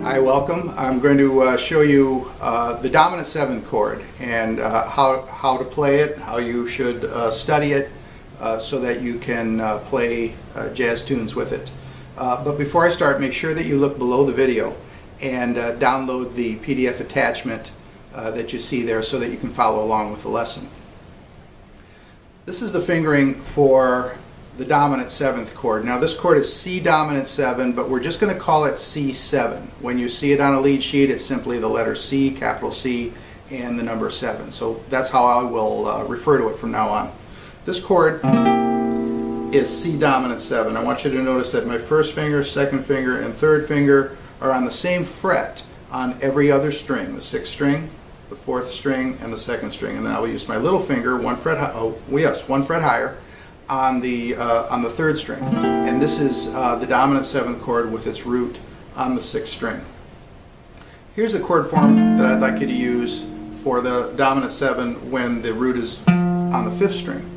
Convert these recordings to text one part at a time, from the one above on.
Hi, welcome. I'm going to show you the dominant 7 chord and how to play it, how you should study it so that you can play jazz tunes with it. But before I start, make sure that you look below the video and download the PDF attachment that you see there so that you can follow along with the lesson. This is the fingering for the dominant 7th chord. Now this chord is C dominant 7, but we're just going to call it C7. When you see it on a lead sheet, it's simply the letter C, capital C, and the number 7. So that's how I will refer to it from now on. This chord is C dominant 7. I want you to notice that my first finger, second finger, and third finger are on the same fret on every other string. The 6th string, the 4th string, and the 2nd string. And then I will use my little finger, one fret higher, on the 3rd string, and this is the dominant 7th chord with its root on the 6th string. Here's the chord form that I'd like you to use for the dominant 7 when the root is on the 5th string.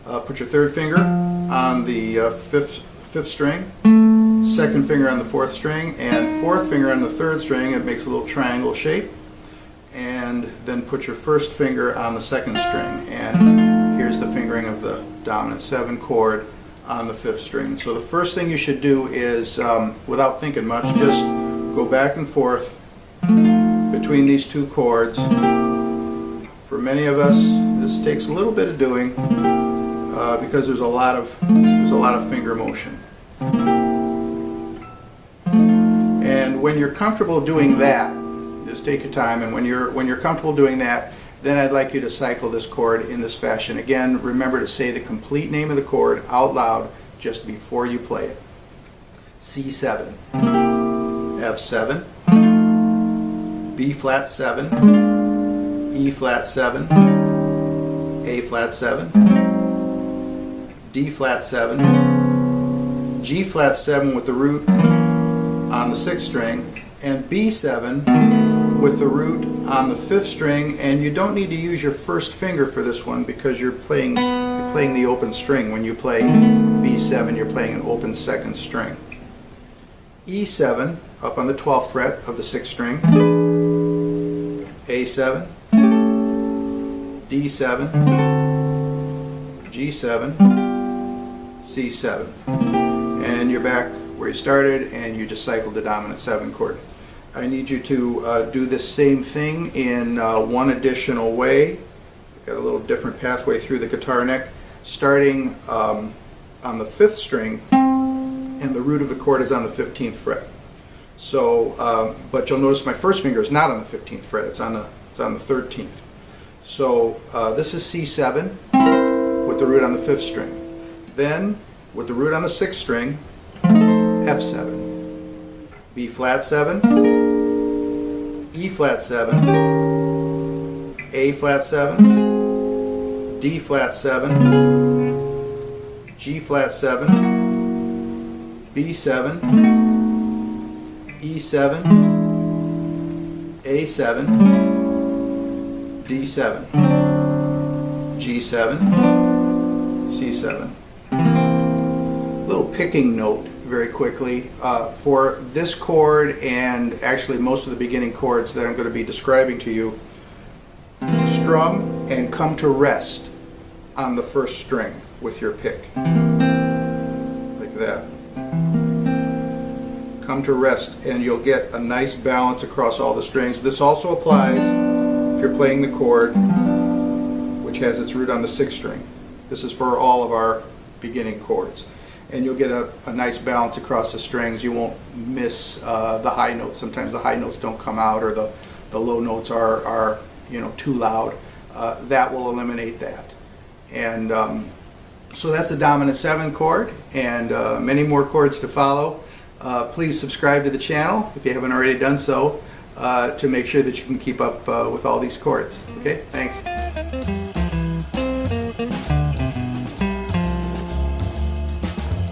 Put your 3rd finger on the 5th string, 2nd finger on the 4th string, and 4th finger on the 3rd string. It makes a little triangle shape. And then put your 1st finger on the 2nd string, and here's the fingering of the dominant 7 chord on the 5th string. So the first thing you should do is, without thinking much, just go back and forth between these two chords. For many of us, this takes a little bit of doing because there's a lot of finger motion. And when you're comfortable doing that, just take your time, and when you're comfortable doing that, then I'd like you to cycle this chord in this fashion. Again, remember to say the complete name of the chord out loud just before you play it. C7, F7, B flat 7, E flat 7, A flat 7, D flat 7, G flat 7 with the root on the 6th string, and B7 with the root on the 5th string. And you don't need to use your 1st finger for this one because you're playing the open string. When you play B7, you're playing an open 2nd string. E7 up on the 12th fret of the 6th string, A7, D7, G7, C7, and you're back where you started, and you just cycled the dominant 7 chord. I need you to do this same thing in one additional way. We've got a little different pathway through the guitar neck, starting on the 5th string, and the root of the chord is on the 15th fret. So, but you'll notice my 1st finger is not on the 15th fret; it's on the 13th. So this is C7 with the root on the 5th string. Then, with the root on the 6th string, F7, B flat 7, E flat 7, A flat 7, D flat 7, G flat 7, B7, E7, A7, D7, G7, C7. Little picking note very quickly. For this chord, and actually most of the beginning chords that I'm going to be describing to you, strum and come to rest on the 1st string with your pick. Like that. Come to rest, and you'll get a nice balance across all the strings. This also applies if you're playing the chord which has its root on the 6th string. This is for all of our beginning chords. And you'll get a nice balance across the strings. You won't miss the high notes. Sometimes the high notes don't come out, or the low notes are too loud. That will eliminate that. And so that's the dominant 7 chord, and many more chords to follow. Please subscribe to the channel if you haven't already done so, to make sure that you can keep up with all these chords. Okay, thanks.